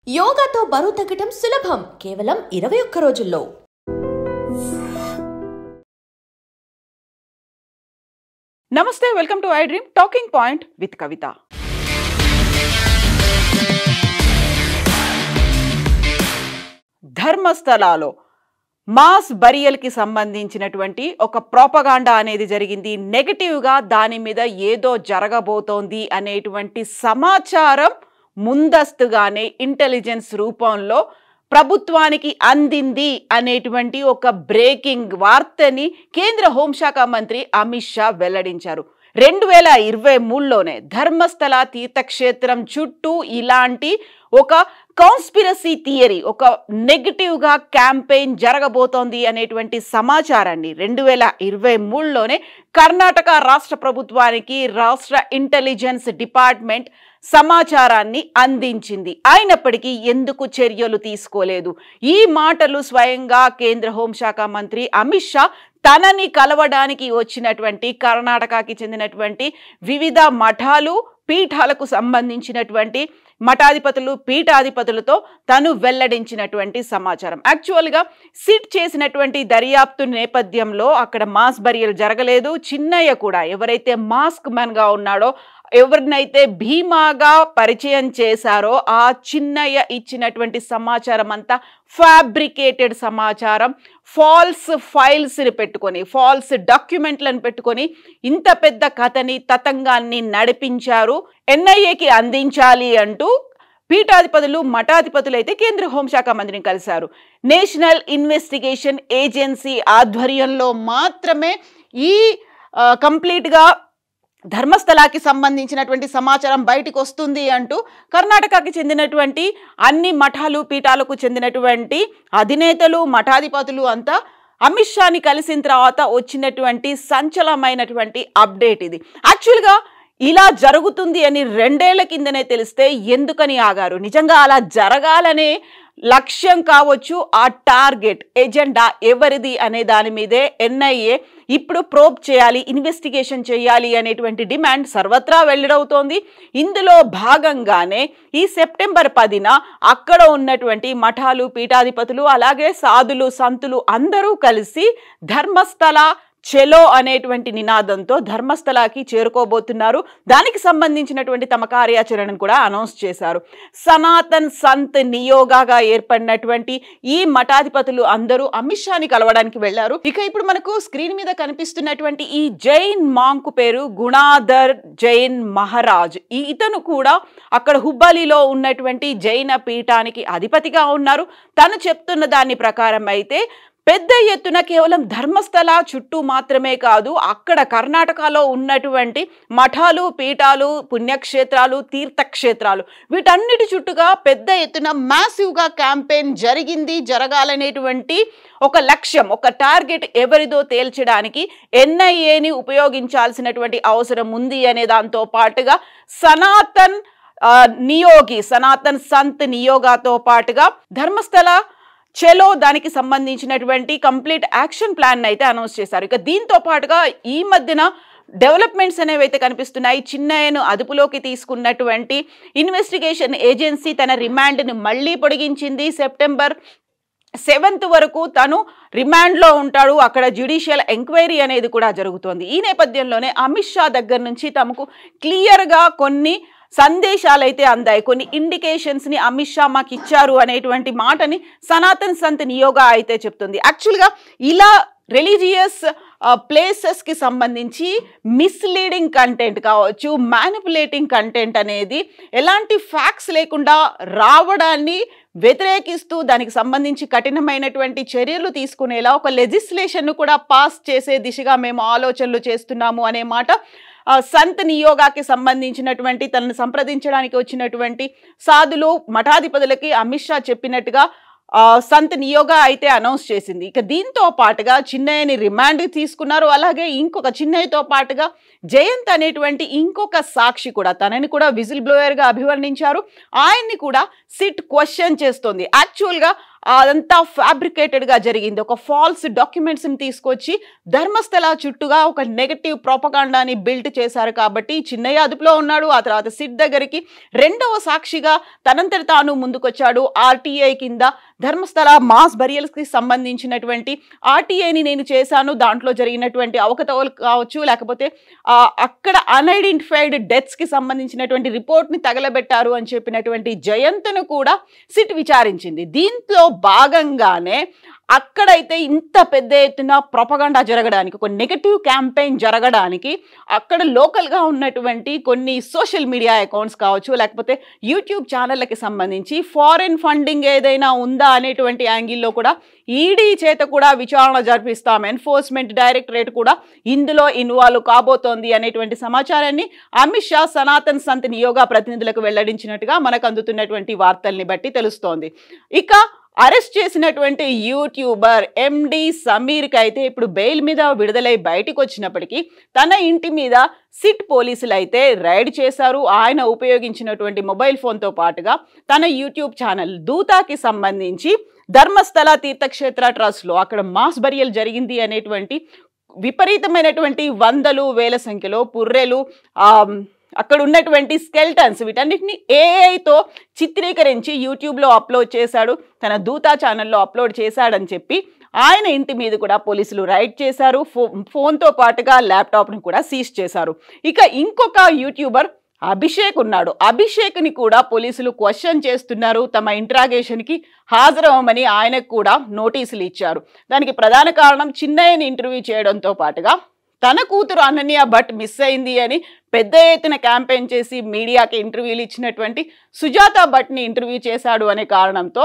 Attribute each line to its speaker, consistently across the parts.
Speaker 1: యోగాతో బరువు తగ్గడం సులభం కేవలం 21 రోజుల్లో.
Speaker 2: నమస్తే, welcome to I dream talking point with Kavitha. ధర్మస్థలాలో మాస్ బరియల్కి సంబంధించినటువంటి ఒక ప్రోపగాండా అనేది జరిగింది. నెగటివ్గా దాని మీద ఏదో జరగబోతోంది అనేటువంటి సమాచారం ముందస్తుగానే ఇంటెలిజెన్స్ రూపంలో ప్రభుత్వానికి అందింది అనేటువంటి ఒక బ్రేకింగ్ వార్తని కేంద్ర హోంశాఖ మంత్రి అమిత్ షా వెల్లడించారు. 2023లోనే ధర్మస్థల తీర్థక్షేత్రం చుట్టూ ఇలాంటి ఒక కాన్స్పిరసీ థియరీ, ఒక నెగటివ్గా క్యాంపెయిన్ జరగబోతోంది అనేటువంటి సమాచారాన్ని 2023లోనే కర్ణాటక రాష్ట్ర ప్రభుత్వానికి రాష్ట్ర ఇంటెలిజెన్స్ డిపార్ట్మెంట్ సమాచారాన్ని అందించింది. అయినప్పటికీ ఎందుకు చర్యలు తీసుకోలేదు? ఈ మాటలు స్వయంగా కేంద్ర హోంశాఖ మంత్రి అమిత్ షా తనని కలవడానికి వచ్చినటువంటి కర్ణాటకకి చెందినటువంటి వివిధ మఠాలు పీఠాలకు సంబంధించినటువంటి మఠాధిపతులు పీఠాధిపతులతో తను వెల్లడించినటువంటి సమాచారం. యాక్చువల్గా సిట్ చేసినటువంటి దర్యాప్తు నేపథ్యంలో అక్కడ మాస్ బరియల్ జరగలేదు. చిన్నయ్య కూడా ఎవరైతే మాస్క్ మ్యాన్గా ఉన్నాడో, ఎవరినైతే భీమాగా పరిచయం చేశారో ఆ చిన్నయ్య ఇచ్చినటువంటి సమాచారం అంతా ఫ్యాబ్రికేటెడ్ సమాచారం, ఫాల్స్ ఫైల్స్ని పెట్టుకొని, ఫాల్స్ డాక్యుమెంట్లను పెట్టుకొని ఇంత పెద్ద కథని తతంగాన్ని నడిపించారు. ఎన్ఐఏకి అందించాలి అంటూ పీఠాధిపతులు మఠాధిపతులు అయితే కేంద్ర హోంశాఖ మంత్రిని కలిశారు. నేషనల్ ఇన్వెస్టిగేషన్ ఏజెన్సీ ఆధ్వర్యంలో మాత్రమే ఈ కంప్లీట్గా ధర్మస్థలాకి సంబంధించినటువంటి సమాచారం బయటకు వస్తుంది అంటూ కర్ణాటకకి చెందినటువంటి అన్ని మఠాలు పీఠాలకు చెందినటువంటి అధినేతలు మఠాధిపతులు అంతా అమిత్ షాని కలిసిన తర్వాత వచ్చినటువంటి సంచలనమైనటువంటి అప్డేట్ ఇది. యాక్చువల్గా ఇలా జరుగుతుంది అని 2 ఏళ్ల కిందనే తెలిస్తే ఎందుకని ఆగారు? నిజంగా అలా జరగాలనే లక్ష్యం కావచ్చు, ఆ టార్గెట్ ఎజెండా ఎవరిది అనే దాని మీదే ఎన్ఐఏ ఇప్పుడు ప్రోబ్ చేయాలి, ఇన్వెస్టిగేషన్ చేయాలి అనేటువంటి డిమాండ్ సర్వత్రా వెల్లడవుతోంది. ఇందులో భాగంగానే ఈ సెప్టెంబర్ 10న అక్కడ ఉన్నటువంటి మఠాలు పీఠాధిపతులు అలాగే సాధులు సంతులు అందరూ కలిసి ధర్మస్థల చెలో అనేటువంటి నినాదంతో ధర్మస్థలకి చేరుకోబోతున్నారు. దానికి సంబంధించినటువంటి తమ కార్యాచరణను కూడా అనౌన్స్ చేశారు. సనాతన్ సంత్ నియోగాగా ఏర్పడినటువంటి ఈ మఠాధిపతులు అందరూ అమిత్ షాని కలవడానికి వెళ్లారు. ఇక ఇప్పుడు మనకు స్క్రీన్ మీద కనిపిస్తున్నటువంటి ఈ జైన్ మాంకు పేరు గుణాధర్ జైన్ మహారాజ్. ఇతను కూడా అక్కడ హుబ్బాలీలో ఉన్నటువంటి జైన పీఠానికి అధిపతిగా ఉన్నారు. తను చెప్తున్న దాని ప్రకారం అయితే పెద్ద ఎత్తున కేవలం ధర్మస్థల చుట్టూ మాత్రమే కాదు, అక్కడ కర్ణాటకలో ఉన్నటువంటి మఠాలు పీఠాలు పుణ్యక్షేత్రాలు తీర్థక్షేత్రాలు వీటన్నిటి చుట్టూగా పెద్ద ఎత్తున మ్యాసివ్గా క్యాంపెయిన్ జరగాలనేటువంటి ఒక లక్ష్యం, ఒక టార్గెట్ ఎవరిదో తేల్చడానికి ఎన్ఐఏని ఉపయోగించాల్సినటువంటి అవసరం ఉంది అనే దాంతో పాటుగా సనాతన్ సంత్ నియోగాతో పాటుగా ధర్మస్థల చెలో దానికి సంబంధించినటువంటి కంప్లీట్ యాక్షన్ ప్లాన్ అయితే అనౌన్స్ చేశారు. ఇక దీంతో పాటుగా ఈ మధ్యన డెవలప్మెంట్స్ అనేవి అయితే కనిపిస్తున్నాయి. చిన్నయ్యను అదుపులోకి తీసుకున్నటువంటి ఇన్వెస్టిగేషన్ ఏజెన్సీ తన రిమాండ్ని మళ్ళీ పొడిగించింది. సెప్టెంబర్ 7th వరకు తను రిమాండ్లో ఉంటాడు. అక్కడ జ్యుడిషియల్ ఎంక్వైరీ అనేది కూడా జరుగుతోంది. ఈ నేపథ్యంలోనే అమిత్ షా దగ్గర నుంచి తమకు క్లియర్గా కొన్ని సందేశాలు అయితే అందాయి, కొన్ని ఇండికేషన్స్ని అమిత్ షా మాకు ఇచ్చారు అనేటువంటి మాటని సనాతన్ సంత్ నియోగా అయితే చెప్తుంది. యాక్చువల్గా ఇలా రిలీజియస్ ప్లేసెస్కి సంబంధించి మిస్లీడింగ్ కంటెంట్ కావచ్చు, మ్యానిపులేటింగ్ కంటెంట్ అనేది ఎలాంటి ఫ్యాక్ట్స్ లేకుండా రావడాన్ని వ్యతిరేకిస్తూ దానికి సంబంధించి కఠినమైనటువంటి చర్యలు తీసుకునేలా ఒక లెజిస్లేషన్ను కూడా పాస్ చేసే దిశగా మేము ఆలోచనలు చేస్తున్నాము అనే మాట సంత్ నియోగాకి సంబంధించినటువంటి తనను సంప్రదించడానికి వచ్చినటువంటి సాధులు మఠాధిపతులకి అమిత్ షా చెప్పినట్టుగా సంత్ నియోగా అయితే అనౌన్స్ చేసింది. ఇక దీంతో పాటుగా చిన్నయ్యని రిమాండ్ తీసుకున్నారు. అలాగే ఇంకొక చిన్నయ్యతో పాటుగా జయంత్ అనేటువంటి ఇంకొక సాక్షి కూడా తనని కూడా విజిల్ బ్లోయర్గా అభివర్ణించారు. ఆయన్ని కూడా సిట్ క్వశ్చన్ చేస్తోంది. యాక్చువల్గా అదంతా ఫ్యాబ్రికేటెడ్గా జరిగింది. ఒక ఫాల్స్ డాక్యుమెంట్స్ని తీసుకొచ్చి ధర్మస్థల చుట్టూగా ఒక నెగటివ్ ప్రొపగాండాని బిల్డ్ చేశారు. కాబట్టి చిన్నయ్య అదుపులో ఉన్నాడు. ఆ తర్వాత సిట్ దగ్గరికి రెండవ సాక్షిగా తనంతట తాను ముందుకొచ్చాడు. ఆర్టీఐ కింద ధర్మస్థల మాస్ బరియల్స్కి సంబంధించినటువంటి ఆర్టీఐని నేను చేశాను, దాంట్లో జరిగినటువంటి అవకతవకలు కావచ్చు, లేకపోతే అక్కడ అన్ఐడెంటిఫైడ్ డెత్స్కి సంబంధించినటువంటి రిపోర్ట్ని తగలబెట్టారు అని చెప్పినటువంటి జయంత్ను కూడా సిట్ విచారించింది. దీంట్లో భాగంగానే అక్కడైతే ఇంత పెద్ద ఎత్తున ప్రొపగండా జరగడానికి, ఒక నెగటివ్ క్యాంపెయిన్ జరగడానికి అక్కడ లోకల్గా ఉన్నటువంటి కొన్ని సోషల్ మీడియా అకౌంట్స్ కావచ్చు, లేకపోతే యూట్యూబ్ ఛానళ్ళకి సంబంధించి ఫారెన్ ఫండింగ్ ఏదైనా ఉందా అనేటువంటి యాంగిల్లో కూడా ఈడీ చేత కూడా విచారణ జరిపిస్తాం, ఎన్ఫోర్స్మెంట్ డైరెక్టరేట్ కూడా ఇందులో ఇన్వాల్వ్ కాబోతోంది అనేటువంటి సమాచారాన్ని అమిత్ షా సనాతన్ సంత్ నియోగా ప్రతినిధులకు వెల్లడించినట్టుగా మనకు అందుతున్నటువంటి వార్తల్ని బట్టి తెలుస్తోంది. ఇక అరెస్ట్ చేసినటువంటి యూట్యూబర్ ఎండి సమీర్కి అయితే ఇప్పుడు బెయిల్ మీద విడుదలై బయటకు వచ్చినప్పటికీ తన ఇంటి మీద సిట్ పోలీసులు అయితే రైడ్ చేశారు. ఆయన ఉపయోగించినటువంటి మొబైల్ ఫోన్తో పాటుగా తన యూట్యూబ్ ఛానల్ దూతాకి సంబంధించి ధర్మస్థల తీర్థక్షేత్ర ట్రస్ట్లో అక్కడ మాస్ బరియల్ జరిగింది అనేటువంటి విపరీతమైనటువంటి వందలు వేల సంఖ్యలో పుర్రెలు, అక్కడ ఉన్నటువంటి స్కెల్టన్స్, వీటన్నిటిని ఏఐతో చిత్రీకరించి యూట్యూబ్లో అప్లోడ్ చేశాడు, తన దూతా ఛానల్లో అప్లోడ్ చేశాడని చెప్పి ఆయన ఇంటి మీద కూడా పోలీసులు రైడ్ చేశారు. ఫోన్తో పాటుగా ల్యాప్టాప్ని కూడా సీజ్ చేశారు. ఇక ఇంకొక యూట్యూబర్ అభిషేక్ ఉన్నాడు. అభిషేక్ని కూడా పోలీసులు క్వశ్చన్ చేస్తున్నారు. తమ ఇంట్రాగేషన్కి హాజరవ్వమని ఆయనకు కూడా నోటీసులు ఇచ్చారు. దానికి ప్రధాన కారణం చిన్నయ్యని ఇంటర్వ్యూ చేయడంతో పాటుగా తన కూతురు అనన్య భట్ మిస్ అయింది అని పెద్ద ఎత్తున క్యాంపెయిన్ చేసి మీడియాకి ఇంటర్వ్యూలు ఇచ్చినటువంటి సుజాత భట్ని ఇంటర్వ్యూ చేశాడు అనే కారణంతో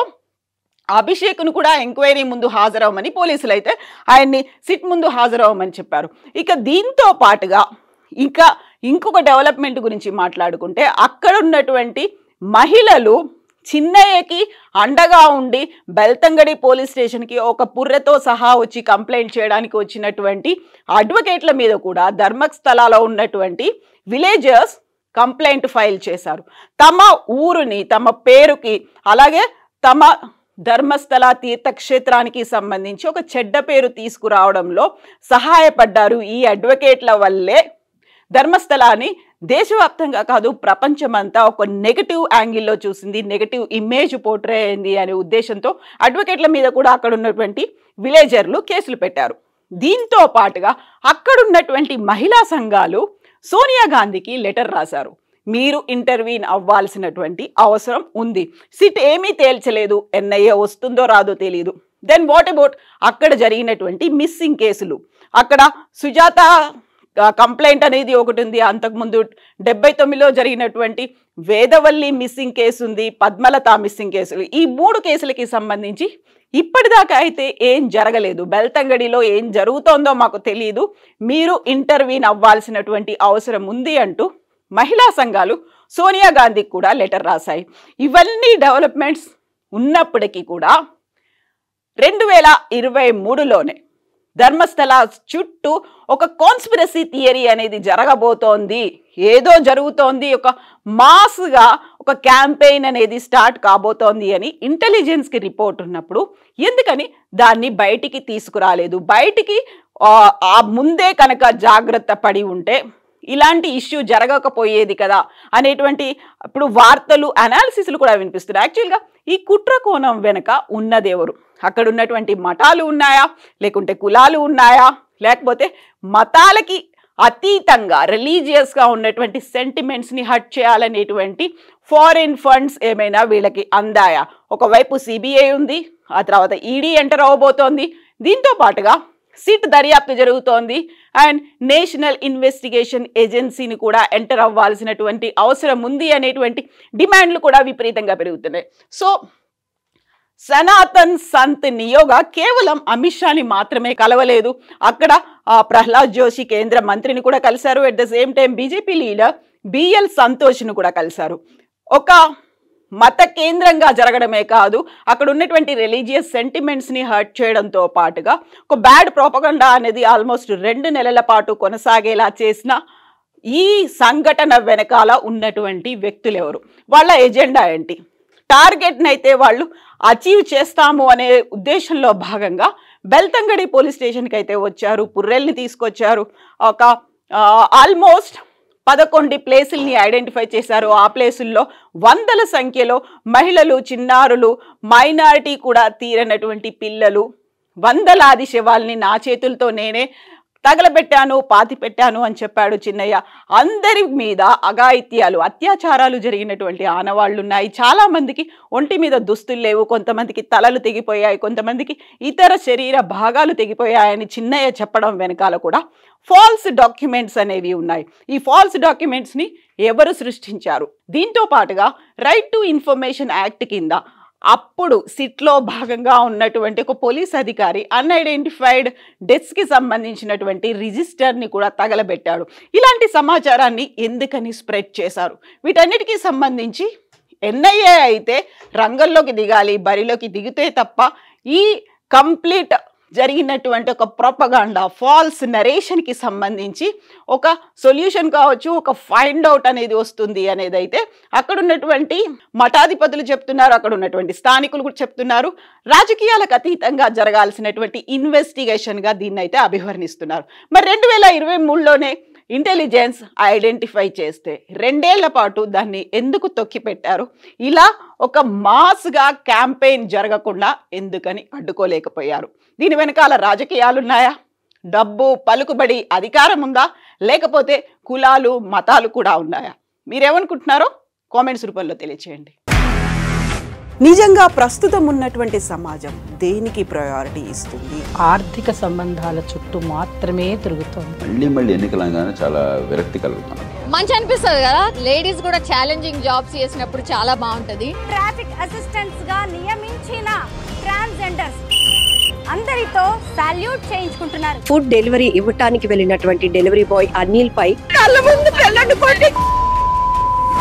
Speaker 2: అభిషేక్ను కూడా ఎంక్వైరీ ముందు హాజరవ్వమని పోలీసులు అయితే ఆయన్ని సిట్ ముందు హాజరవ్వమని చెప్పారు. ఇక దీంతో పాటుగా ఇంకా ఇంకొక డెవలప్మెంట్ గురించి మాట్లాడుకుంటే అక్కడ ఉన్నటువంటి మహిళలు చిన్నయ్యకి అండగా ఉండి బెల్తంగడి పోలీస్ స్టేషన్కి ఒక పుర్రెతో సహా వచ్చి కంప్లైంట్ చేయడానికి వచ్చినటువంటి అడ్వకేట్ల మీద కూడా ధర్మస్థలాలో ఉన్నటువంటి విలేజర్స్ కంప్లైంట్ ఫైల్ చేశారు. తమ ఊరుని, తమ పేరుకి, అలాగే తమ ధర్మస్థల తీర్థక్షేత్రానికి సంబంధించి ఒక చెడ్డ పేరు తీసుకురావడంలో సహాయపడ్డారు. ఈ అడ్వకేట్ల వల్లే ధర్మస్థలాన్ని దేశవ్యాప్తంగా కాదు ప్రపంచమంతా ఒక నెగటివ్ యాంగిల్లో చూసింది, నెగటివ్ ఇమేజ్ పోర్ట్రే అయింది అనే ఉద్దేశంతో అడ్వకేట్ల మీద కూడా అక్కడ ఉన్నటువంటి విలేజర్లు కేసులు పెట్టారు. దీంతో పాటుగా అక్కడున్నటువంటి మహిళా సంఘాలు సోనియా గాంధీకి లెటర్ రాశారు. మీరు ఇంటర్వ్యూన్ అవ్వాల్సినటువంటి అవసరం ఉంది, సిట్ ఏమీ తేల్చలేదు, ఎన్ఐఏ వస్తుందో రాదో తెలియదు. దెన్ వాట్ అబౌట్ అక్కడ జరిగినటువంటి మిస్సింగ్ కేసులు? అక్కడ సుజాత కంప్లైంట్ అనేది ఒకటి ఉంది, అంతకుముందు 79లో జరిగినటువంటి వేదవల్లి మిస్సింగ్ కేసు ఉంది, పద్మలత మిస్సింగ్ కేసులు. ఈ 3 కేసులకి సంబంధించి ఇప్పటిదాకా అయితే ఏం జరగలేదు. బెల్తంగడిలో ఏం జరుగుతోందో మాకు తెలియదు, మీరు ఇంటర్వ్యూన్ అవ్వాల్సినటువంటి అవసరం ఉంది అంటూ మహిళా సంఘాలు సోనియా గాంధీకి కూడా లెటర్ రాశాయి. ఇవన్నీ డెవలప్మెంట్స్ ఉన్నప్పటికీ కూడా 2023లోనే ధర్మస్థల చుట్టూ ఒక కాన్స్పిరసీ థియరీ అనేది జరగబోతోంది, ఏదో జరుగుతోంది, ఒక మాస్గా ఒక క్యాంపెయిన్ అనేది స్టార్ట్ కాబోతోంది అని ఇంటెలిజెన్స్కి రిపోర్ట్ ఉన్నప్పుడు ఎందుకని దాన్ని బయటికి తీసుకురాలేదు? బయటికి ముందే కనుక జాగ్రత్త పడి ఉంటే ఇలాంటి ఇష్యూ జరగకపోయేది కదా అనేటువంటి ఇప్పుడు వార్తలు, అనాలిసిస్లు కూడా వినిపిస్తున్నాయి. యాక్చువల్గా ఈ కుట్ర కోణం వెనుక ఉన్నదెవరు? అక్కడ ఉన్నటువంటి మఠాలు ఉన్నాయా, లేకుంటే కులాలు ఉన్నాయా, లేకపోతే మతాలకి అతీతంగా రిలీజియస్గా ఉన్నటువంటి సెంటిమెంట్స్ని హర్ట్ చేయాలనేటువంటి ఫారిన్ ఫండ్స్ ఏమైనా వీళ్ళకి అందాయా? ఒకవైపు సిబిఐ ఉంది, ఆ తర్వాత ఈడీ ఎంటర్ అవ్వబోతోంది, దీంతో పాటుగా సిట్ దర్యాప్తు జరుగుతోంది, అండ్ నేషనల్ ఇన్వెస్టిగేషన్ ఏజెన్సీని కూడా ఎంటర్ అవ్వాల్సినటువంటి అవసరం ఉంది అనేటువంటి డిమాండ్లు కూడా విపరీతంగా పెరుగుతున్నాయి. సో సనాతన్ సంత్ నియోగా కేవలం అమిత్ షాని మాత్రమే కలవలేదు, అక్కడ ప్రహ్లాద్ జోషి కేంద్ర మంత్రిని కూడా కలిశారు. At the same time BJP leader BL సంతోష్ను కూడా కలిశారు. ఒక మత కేంద్రంగా జరగడమే కాదు, అక్కడ ఉన్నటువంటి రిలీజియస్ సెంటిమెంట్స్ని హర్ట్ చేయడంతో పాటుగా ఒక బ్యాడ్ ప్రోపగండా అనేది ఆల్మోస్ట్ 2 నెలల పాటు కొనసాగేలా చేసిన ఈ సంఘటన వెనకాల ఉన్నటువంటి వ్యక్తులు ఎవరు, వాళ్ళ ఎజెండా ఏంటి? టార్గెట్ని అయితే వాళ్ళు అచీవ్ చేస్తాము అనే ఉద్దేశంలో భాగంగా బెల్తంగడి పోలీస్ స్టేషన్కి అయితే వచ్చారు. పుర్రెల్ని తీసుకొచ్చారు. ఒక ఆల్మోస్ట్ 11 ప్లేసుల్ని ఐడెంటిఫై చేశారు. ఆ ప్లేసుల్లో వందల సంఖ్యలో మహిళలు, చిన్నారులు, మైనారిటీ కూడా తీరనటువంటి పిల్లలు, వందలాది శవాల్ని నా చేతులతో నేనే తగలబెట్టాను, పాతి పెట్టాను అని చెప్పాడు చిన్నయ్య. అందరి మీద అఘాయిత్యాలు, అత్యాచారాలు జరిగినటువంటి ఆనవాళ్లు ఉన్నాయి. చాలా మందికి ఒంటి మీద దుస్తులు లేవు, కొంతమందికి తలలు తెగిపోయాయి, కొంతమందికి ఇతర శరీర భాగాలు తెగిపోయాయని చిన్నయ్య చెప్పడం వెనకాల కూడా ఫాల్స్ డాక్యుమెంట్స్ అనేవి ఉన్నాయి. ఈ ఫాల్స్ డాక్యుమెంట్స్ని ఎవరు సృష్టించారు? దీంతో పాటుగా రైట్ టు ఇన్ఫర్మేషన్ యాక్ట్ కింద అప్పుడు సిట్లో భాగంగా ఉన్నటువంటి ఒక పోలీస్ అధికారి అన్ఐడెంటిఫైడ్ డెత్స్కి సంబంధించినటువంటి రిజిస్టర్ని కూడా తగలబెట్టాడు. ఇలాంటి సమాచారాన్ని ఎందుకని స్ప్రెడ్ చేశారు? వీటన్నిటికీ సంబంధించి ఎన్ఐఏ అయితే రంగంలోకి దిగాలి, బరిలోకి దిగితే తప్ప ఈ కంప్లీట్ జరిగినటువంటి ఒక ప్రొపగాండా, ఫాల్స్ నరేషన్కి సంబంధించి ఒక సొల్యూషన్ కావచ్చు, ఒక ఫైండ్ అవుట్ అనేది వస్తుంది అనేది అయితే అక్కడ ఉన్నటువంటి మఠాధిపతులు చెప్తున్నారు, అక్కడ ఉన్నటువంటి స్థానికులు కూడా చెప్తున్నారు. రాజకీయాలకు అతీతంగా జరగాల్సినటువంటి ఇన్వెస్టిగేషన్గా దీన్ని అయితే అభివర్ణిస్తున్నారు. మరి 2023లోనే ఇంటెలిజెన్స్ ఐడెంటిఫై చేస్తే 2 ఏళ్ల పాటు దాన్ని ఎందుకు తొక్కిపెట్టారు? ఇలా ఒక మాస్గా క్యాంపెయిన్ జరగకుండా ఎందుకని అడ్డుకోలేకపోయారు? దీని వెనకాల రాజకీయాలున్నాయా? డబ్బు, పలుకుబడి, అధికారం ఉందా? లేకపోతే కులాలు, మతాలు కూడా ఉన్నాయా? మీరేమనుకుంటున్నారో కామెంట్స్ రూపంలో తెలియచేయండి. నిజంగా ప్రస్తుతం ఉన్నటువంటి సమాజం దేనికి ప్రయారిటీ ఇస్తుంది?
Speaker 3: ఆర్థిక సంబంధాల చుట్టూ మాత్రమే తిరుగుతుంది.
Speaker 4: మళ్ళీ ఎన్నికలంగానే చాలా విరక్తి కలుగుతాను.
Speaker 5: మంచి అనిపిస్తుంది కదా, లేడీస్ కూడా ఛాలెంజింగ్ జాబ్స్ చేసినప్పుడు చాలా బాగుంటది.
Speaker 6: ట్రాఫిక్ అసిస్టెంట్స్ గా నియమించిన ట్రాన్స్జెండర్స్ అందరితో సాల్యూట్ చేయించుకుంటున్నారు.
Speaker 7: ఫుడ్ డెలివరీ ఇవ్వటానికి వెళ్ళినటువంటి డెలివరీ బాయ్ అనిల్ పై
Speaker 2: కళ్ళ ముందు